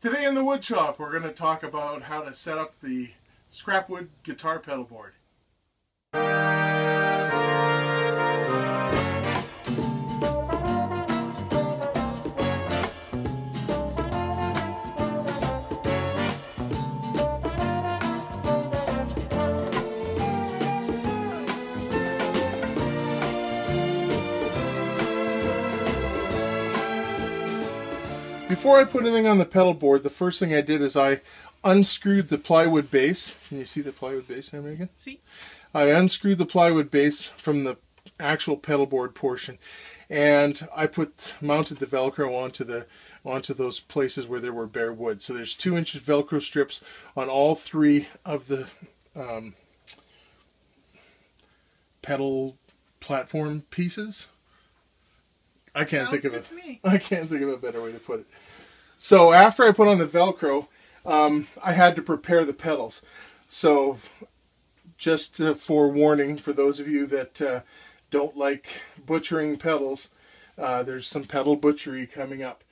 Today in the wood shop, we're going to talk about how to set up the scrap wood guitar pedal board. Before I put anything on the pedal board, the first thing I did is I unscrewed the plywood base. Can you see the plywood base there, Megan? See. I unscrewed the plywood base from the actual pedal board portion, and I mounted the Velcro onto those places where there were bare wood. So there's 2 inches Velcro strips on all 3 of the pedal platform pieces. I can't think of a better way to put it. So after I put on the Velcro, I had to prepare the pedals. So just forewarning for those of you that don't like butchering pedals, there's some pedal butchery coming up.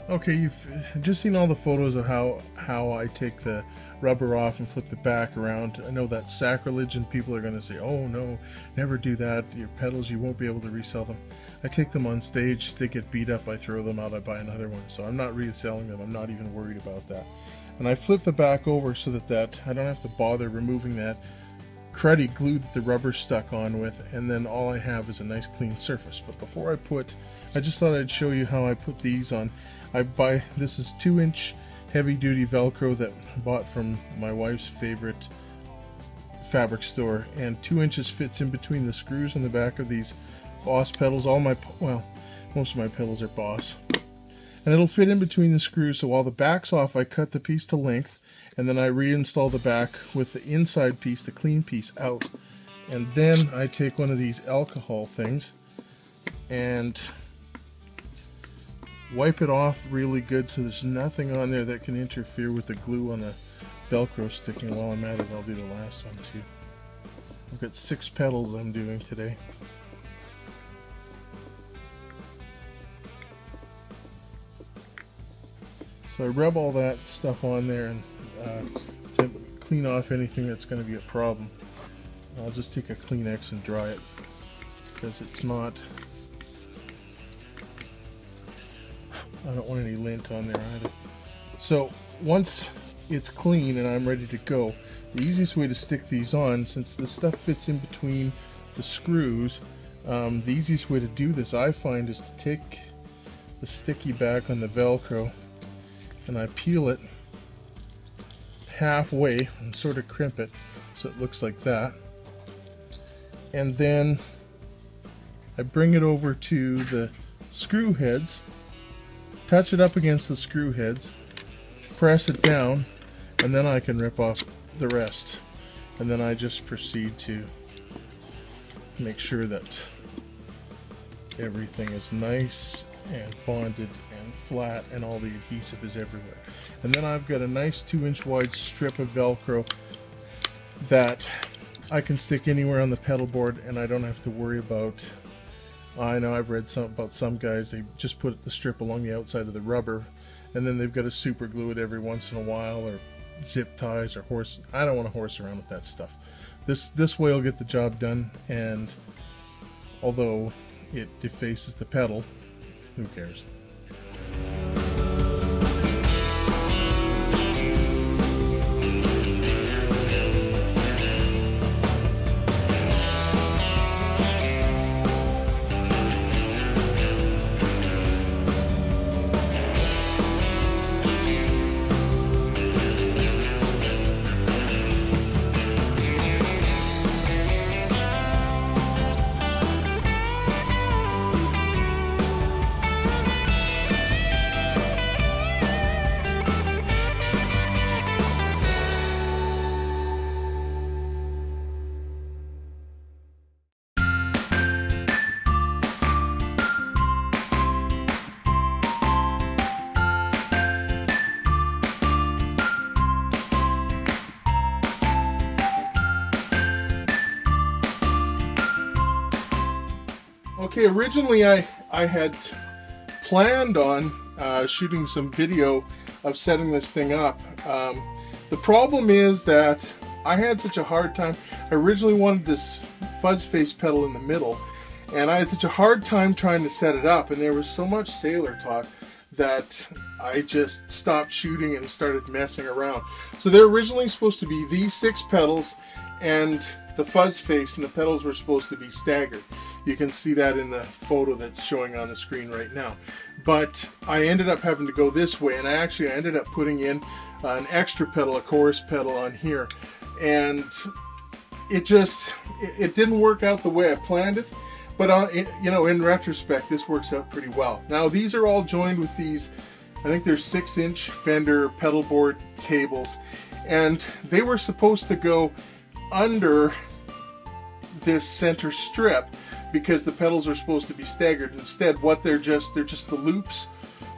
Okay, you've just seen all the photos of how I take the rubber off and flip the back around. I know that's sacrilege and people are going to say, oh no, never do that. Your pedals, you won't be able to resell them. I take them on stage, they get beat up, I throw them out, I buy another one. So I'm not reselling them, I'm not even worried about that. And I flip the back over so that I don't have to bother removing that cruddy glue that the rubber's stuck on with, and then all I have is a nice clean surface. But before I just thought I'd show you how I put these on. This is 2-inch heavy-duty Velcro that I bought from my wife's favorite fabric store, and 2 inches fits in between the screws on the back of these Boss pedals. Most of my pedals are Boss, and it'll fit in between the screws. So while the back's off, I cut the piece to length, and then I reinstall the back with the inside piece, the clean piece, out. And then I take one of these alcohol things and wipe it off really good so there's nothing on there that can interfere with the glue on the Velcro sticking. While I'm at it, I'll do the last one too. I've got 6 pedals I'm doing today. So I rub all that stuff on there and to clean off anything that's going to be a problem. I'll just take a Kleenex and dry it because it's not, I don't want any lint on there either. So once it's clean and I'm ready to go, the easiest way to stick these on, since this stuff fits in between the screws, the easiest way to do this I find is to take the sticky back on the Velcro and I peel it halfway and sort of crimp it so it looks like that, and then I bring it over to the screw heads, touch it up against the screw heads, press it down, and then I can rip off the rest. And then I just proceed to make sure that everything is nice and bonded and flat and all the adhesive is everywhere. And then I've got a nice 2-inch wide strip of Velcro that I can stick anywhere on the pedal board, and I don't have to worry about, I know I've read about some guys, they just put the strip along the outside of the rubber and then they've got to super glue it every once in a while, or zip ties, or horse. I don't want to horse around with that stuff. This way will get the job done, and although it defaces the pedal, who cares? Okay, originally I had planned on shooting some video of setting this thing up. The problem is that I had such a hard time. I originally wanted this fuzz face pedal in the middle, and I had such a hard time trying to set it up, and there was so much sailor talk that I just stopped shooting and started messing around. So they're originally supposed to be these 6 pedals and the fuzz face, and the pedals were supposed to be staggered. You can see that in the photo that's showing on the screen right now. But I ended up having to go this way, and I ended up putting in an extra pedal, a chorus pedal on here, and it didn't work out the way I planned it. But you know, in retrospect, this works out pretty well. Now these are all joined with these, I think they're 6-inch Fender pedal board cables, and they were supposed to go under this center strip because the pedals are supposed to be staggered. Instead, what they're just the loops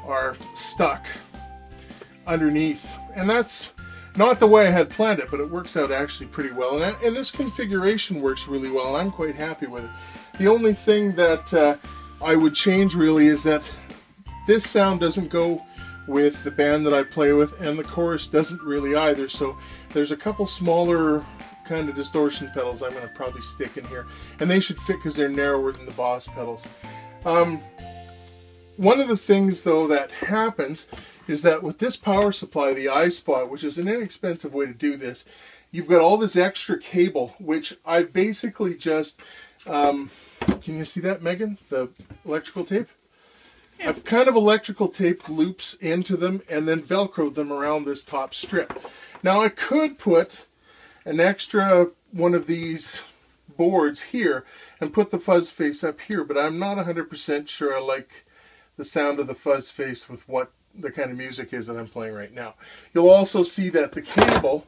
are stuck underneath, and that's not the way I had planned it, but it works out actually pretty well, and this configuration works really well, and I'm quite happy with it. The only thing that I would change really is that this sound doesn't go with the band that I play with, and the chorus doesn't really either, so there's a couple smaller kind of distortion pedals I'm going to probably stick in here, and they should fit because they're narrower than the Boss pedals. One of the things though that happens is that with this power supply, the iSpot, which is an inexpensive way to do this, you've got all this extra cable, which I basically just can you see that, Megan? The electrical tape? Yeah. I've kind of electrical taped loops into them and then Velcroed them around this top strip. Now I could put an extra one of these boards here and put the fuzz face up here, but I'm not 100% sure I like the sound of the fuzz face with what the kind of music is that I'm playing right now. You'll also see that the cable,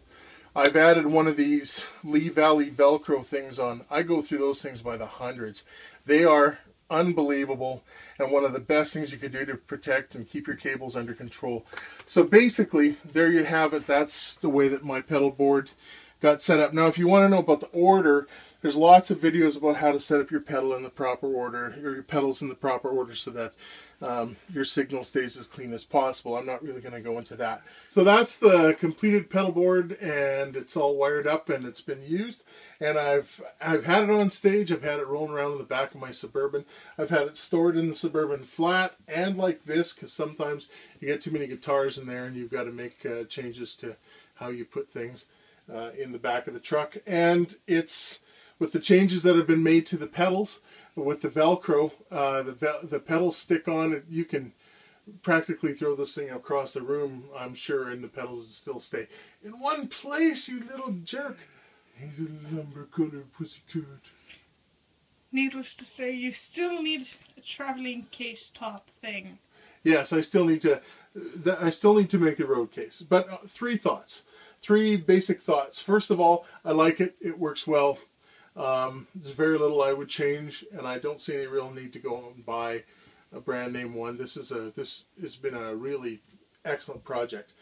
I've added one of these Lee Valley Velcro things on. I go through those things by the hundreds. They are unbelievable and one of the best things you could do to protect and keep your cables under control. So basically, there you have it. That's the way that my pedal board got set up. Now, if you want to know about the order, there's lots of videos about how to set up your pedal in the proper order, or your pedals in the proper order, so that your signal stays as clean as possible. I'm not really going to go into that. So that's the completed pedal board, and it's all wired up and it's been used. And I've had it on stage. I've had it rolling around in the back of my Suburban. I've had it stored in the Suburban flat and like this, because sometimes you get too many guitars in there and you've got to make changes to how you put things in the back of the truck. And it's with the changes that have been made to the pedals, with the Velcro, the pedals stick on. You can practically throw this thing across the room, I'm sure, and the pedals will still stay in one place, you little jerk. He's a lumber-colored pussycat. Needless to say, you still need a traveling case top thing. Yes, I still need to make the road case. But three basic thoughts. First of all, I like it. It works well. There's very little I would change, and I don't see any real need to go out and buy a brand name one. This has been a really excellent project.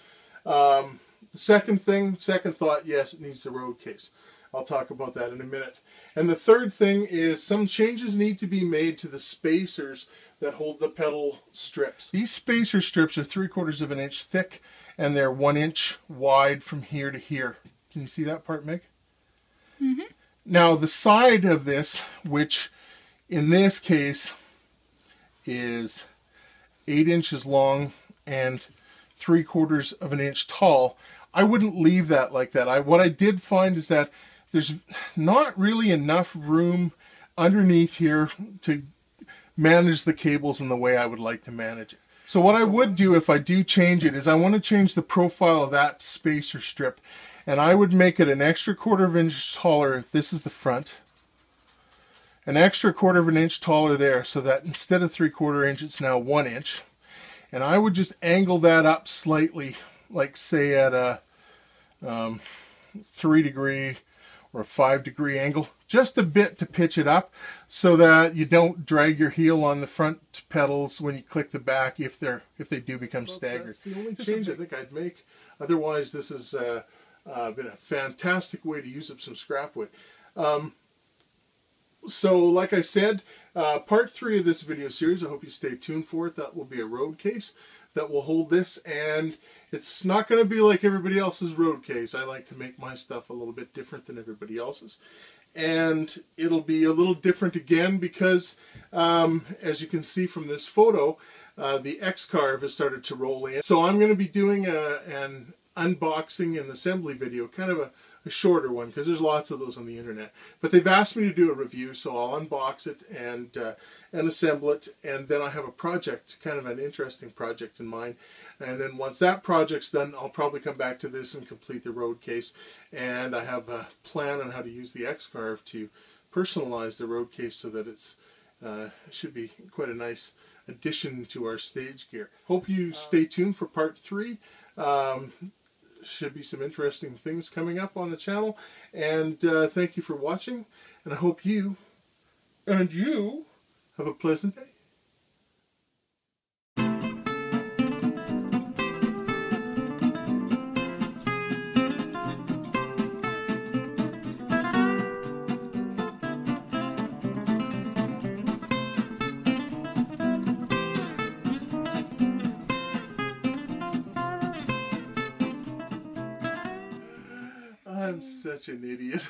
The second thought, yes, it needs the road case. I'll talk about that in a minute. And the third thing is some changes need to be made to the spacers that hold the pedal strips. These spacer strips are 3/4 of an inch thick, and they're 1 inch wide from here to here. Can you see that part, Meg? Mm-hmm. Now the side of this, which in this case is 8 inches long and 3/4 of an inch tall, I wouldn't leave that like that. What I did find is that there's not really enough room underneath here to manage the cables in the way I would like to manage it. So what I would do if I do change it is I want to change the profile of that spacer strip, and I would make it an extra 1/4 inch taller. This is the front. An extra 1/4 inch taller there, so that instead of 3/4 inch, it's now 1 inch. And I would just angle that up slightly, like say at a 3° or a 5° angle, just a bit to pitch it up, so that you don't drag your heel on the front pedals when you click the back if they do become staggered. That's the only change I think I'd make. Otherwise, this has been a fantastic way to use up some scrap wood. So like I said, part 3 of this video series, I hope you stay tuned for it. That will be a road case that will hold this, and it's not going to be like everybody else's road case. I like to make my stuff a little bit different than everybody else's. And it'll be a little different again because, as you can see from this photo, the X-carve has started to roll in. So I'm going to be doing an unboxing and assembly video, kind of a shorter one, because there's lots of those on the internet. But they've asked me to do a review, so I'll unbox it and assemble it, and then I have a project, kind of an interesting project in mind. And then once that project's done, I'll probably come back to this and complete the road case. And I have a plan on how to use the X-carve to personalize the road case so that it's should be quite a nice addition to our stage gear. Hope you stay tuned for part 3. Should be some interesting things coming up on the channel, and thank you for watching, and I hope you have a pleasant day. I'm such an idiot.